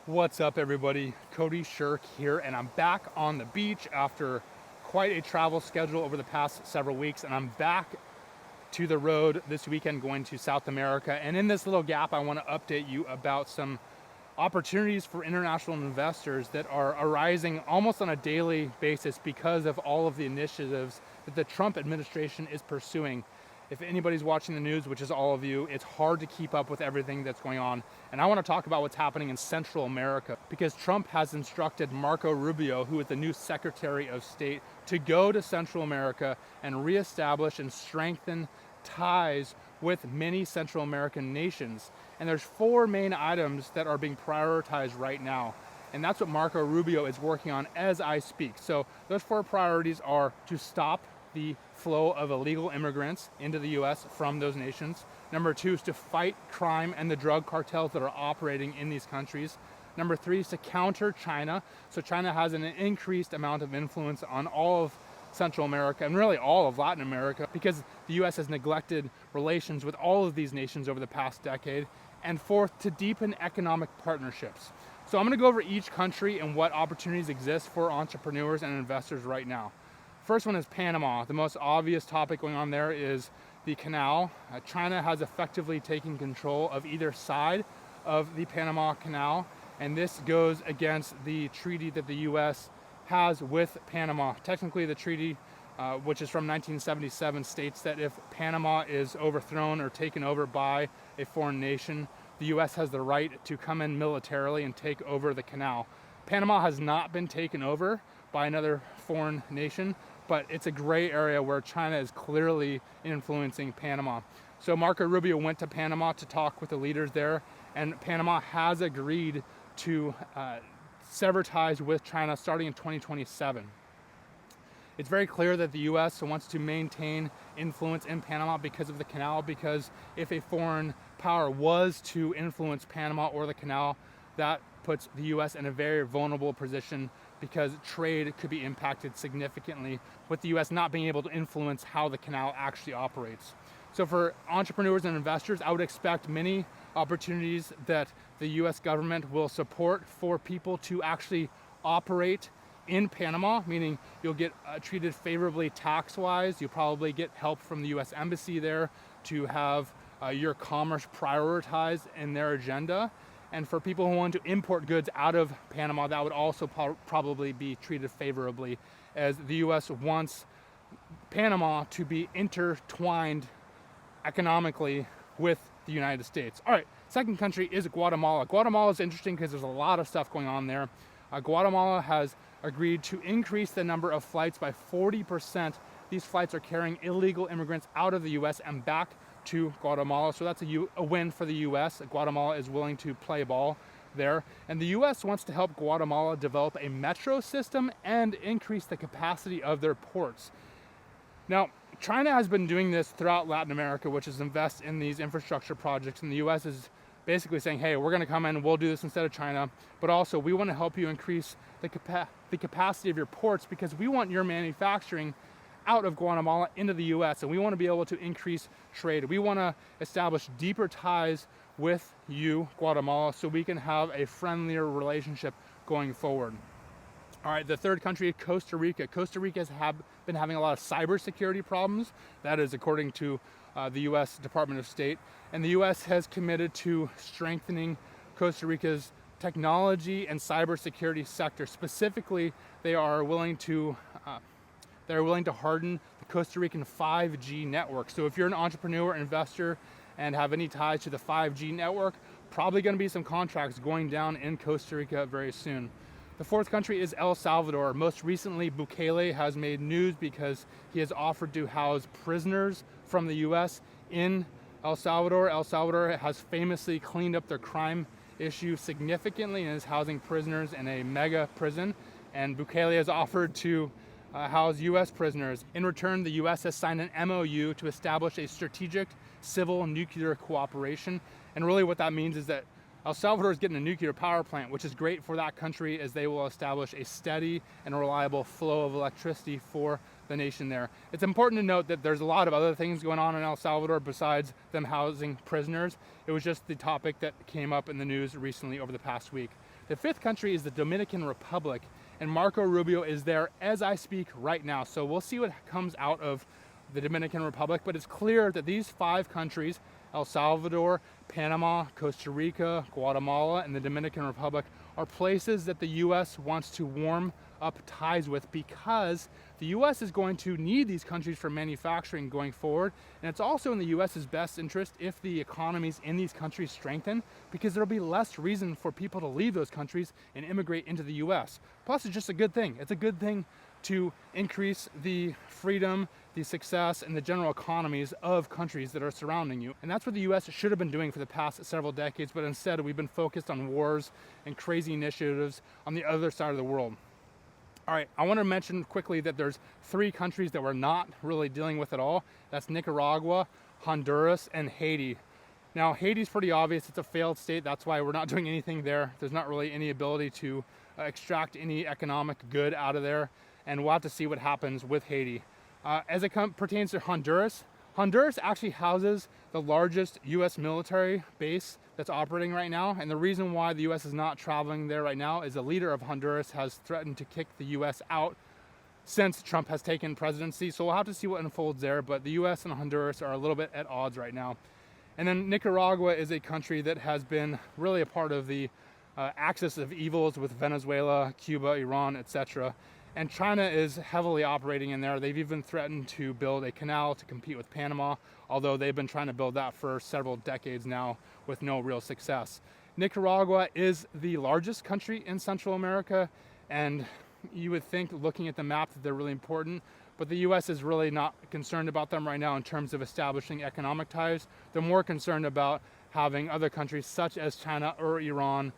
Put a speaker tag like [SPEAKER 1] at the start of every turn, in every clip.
[SPEAKER 1] What's up, everybody? Cody Shirk here, and I'm back on the beach after quite a travel schedule over the past several weeks, and I'm back to the road this weekend going to South America. And in this little gap, I want to update you about some opportunities for international investors that are arising almost on a daily basis because of all of the initiatives that the Trump administration is pursuing. If anybody's watching the news, which is all of you, it's hard to keep up with everything that's going on. And I want to talk about what's happening in Central America because Trump has instructed Marco Rubio, who is the new Secretary of State, to go to Central America and reestablish and strengthen ties with many Central American nations. And there's four main items that are being prioritized right now. And that's what Marco Rubio is working on as I speak. So those four priorities are to stop the flow of illegal immigrants into the US from those nations. Number two is to fight crime and the drug cartels that are operating in these countries. Number three is to counter China. So China has an increased amount of influence on all of Central America and really all of Latin America because the US has neglected relations with all of these nations over the past decade. And fourth, to deepen economic partnerships. So I'm going to go over each country and what opportunities exist for entrepreneurs and investors right now. First one is Panama. The most obvious topic going on there is the canal. China has effectively taken control of either side of the Panama Canal, and this goes against the treaty that the US has with Panama. Technically, the treaty, which is from 1977, states that if Panama is overthrown or taken over by a foreign nation, the US has the right to come in militarily and take over the canal. Panama has not been taken over by another foreign nation, but it's a gray area where China is clearly influencing Panama. So Marco Rubio went to Panama to talk with the leaders there, and Panama has agreed to sever ties with China starting in 2027. It's very clear that the US wants to maintain influence in Panama because of the canal, because if a foreign power was to influence Panama or the canal, that puts the US in a very vulnerable position because trade could be impacted significantly with the US not being able to influence how the canal actually operates. So for entrepreneurs and investors, I would expect many opportunities that the US government will support for people to actually operate in Panama, meaning you'll get treated favorably tax-wise. You'll probably get help from the US Embassy there to have your commerce prioritized in their agenda. And for people who want to import goods out of Panama, that would also probably be treated favorably, as the US wants Panama to be intertwined economically with the United States. All right, second country is Guatemala. Guatemala is interesting because there's a lot of stuff going on there. Guatemala has agreed to increase the number of flights by 40%. These flights are carrying illegal immigrants out of the US and back to Guatemala, so that's a win for the US. Guatemala is willing to play ball there, and the US wants to help Guatemala develop a metro system and increase the capacity of their ports. Now, China has been doing this throughout Latin America, which is invest in these infrastructure projects, and the US is basically saying, hey, we're going to come in and we'll do this instead of China, but also we want to help you increase the capacity of your ports because we want your manufacturing out of Guatemala into the US, and we want to be able to increase trade. We want to establish deeper ties with you, Guatemala, so we can have a friendlier relationship going forward. All right, the third country, Costa Rica. Costa Rica has been having a lot of cybersecurity problems. That is according to the US Department of State. And the US has committed to strengthening Costa Rica's technology and cybersecurity sector. Specifically, they are willing to harden the Costa Rican 5G network. So if you're an entrepreneur, investor, and have any ties to the 5G network, probably going to be some contracts going down in Costa Rica very soon. The fourth country is El Salvador. Most recently, Bukele has made news because he has offered to house prisoners from the US in El Salvador. El Salvador has famously cleaned up their crime issue significantly and is housing prisoners in a mega prison. And Bukele has offered to house US prisoners. In return, the US has signed an MOU to establish a strategic civil nuclear cooperation. And really what that means is that El Salvador is getting a nuclear power plant, which is great for that country as they will establish a steady and reliable flow of electricity for the nation there. It's important to note that there's a lot of other things going on in El Salvador besides them housing prisoners. It was just the topic that came up in the news recently over the past week. The fifth country is the Dominican Republic, and Marco Rubio is there as I speak right now. So we'll see what comes out of the Dominican Republic, but it's clear that these 5 countries, El Salvador, Panama, Costa Rica, Guatemala, and the Dominican Republic, are places that the U.S. wants to warm up ties with, because the U.S. is going to need these countries for manufacturing going forward. And it's also in the U.S.'s best interest if the economies in these countries strengthen, because there'll be less reason for people to leave those countries and immigrate into the U.S. Plus, it's just a good thing. It's a good thing to increase the freedom, the success, and the general economies of countries that are surrounding you. And that's what the US should have been doing for the past several decades, but instead we've been focused on wars and crazy initiatives on the other side of the world. All right, I want to mention quickly that there's 3 countries that we're not really dealing with at all. That's Nicaragua, Honduras, and Haiti. Now, Haiti's pretty obvious. It's a failed state. That's why we're not doing anything there. There's not really any ability to extract any economic good out of there, and we'll have to see what happens with Haiti. As it pertains to Honduras, Honduras actually houses the largest U.S. military base that's operating right now, and the reason why the U.S. is not traveling there right now is the leader of Honduras has threatened to kick the U.S. out since Trump has taken presidency. So we'll have to see what unfolds there, but the U.S. and Honduras are a little bit at odds right now. And then Nicaragua is a country that has been really a part of the axis of evils with Venezuela, Cuba, Iran, etc. And China is heavily operating in there. They've even threatened to build a canal to compete with Panama, although they've been trying to build that for several decades now with no real success. Nicaragua is the largest country in Central America, and you would think, looking at the map, that they're really important, but the U.S. is really not concerned about them right now in terms of establishing economic ties. They're more concerned about having other countries such as China or Iran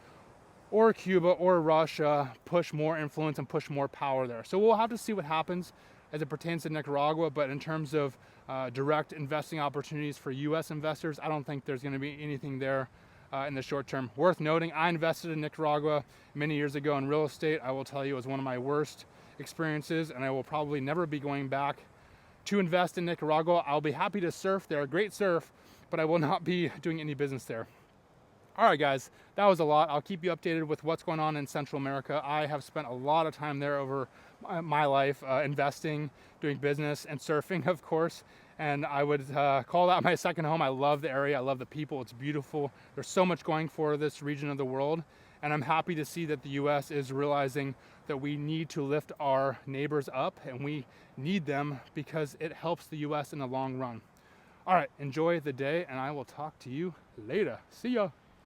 [SPEAKER 1] or Cuba or Russia push more influence and push more power there. So we'll have to see what happens as it pertains to Nicaragua, but in terms of direct investing opportunities for U.S. investors, I don't think there's going to be anything there in the short term. Worth noting, I invested in Nicaragua many years ago in real estate. I will tell you it was one of my worst experiences, and I will probably never be going back to invest in Nicaragua. I'll be happy to surf there, great surf, but I will not be doing any business there. All right, guys, that was a lot. I'll keep you updated with what's going on in Central America. I have spent a lot of time there over my life, investing, doing business, and surfing, of course. And I would call that my second home. I love the area. I love the people. It's beautiful. There's so much going for this region of the world. And I'm happy to see that the U.S. is realizing that we need to lift our neighbors up, and we need them because it helps the U.S. in the long run. All right, enjoy the day, and I will talk to you later. See ya.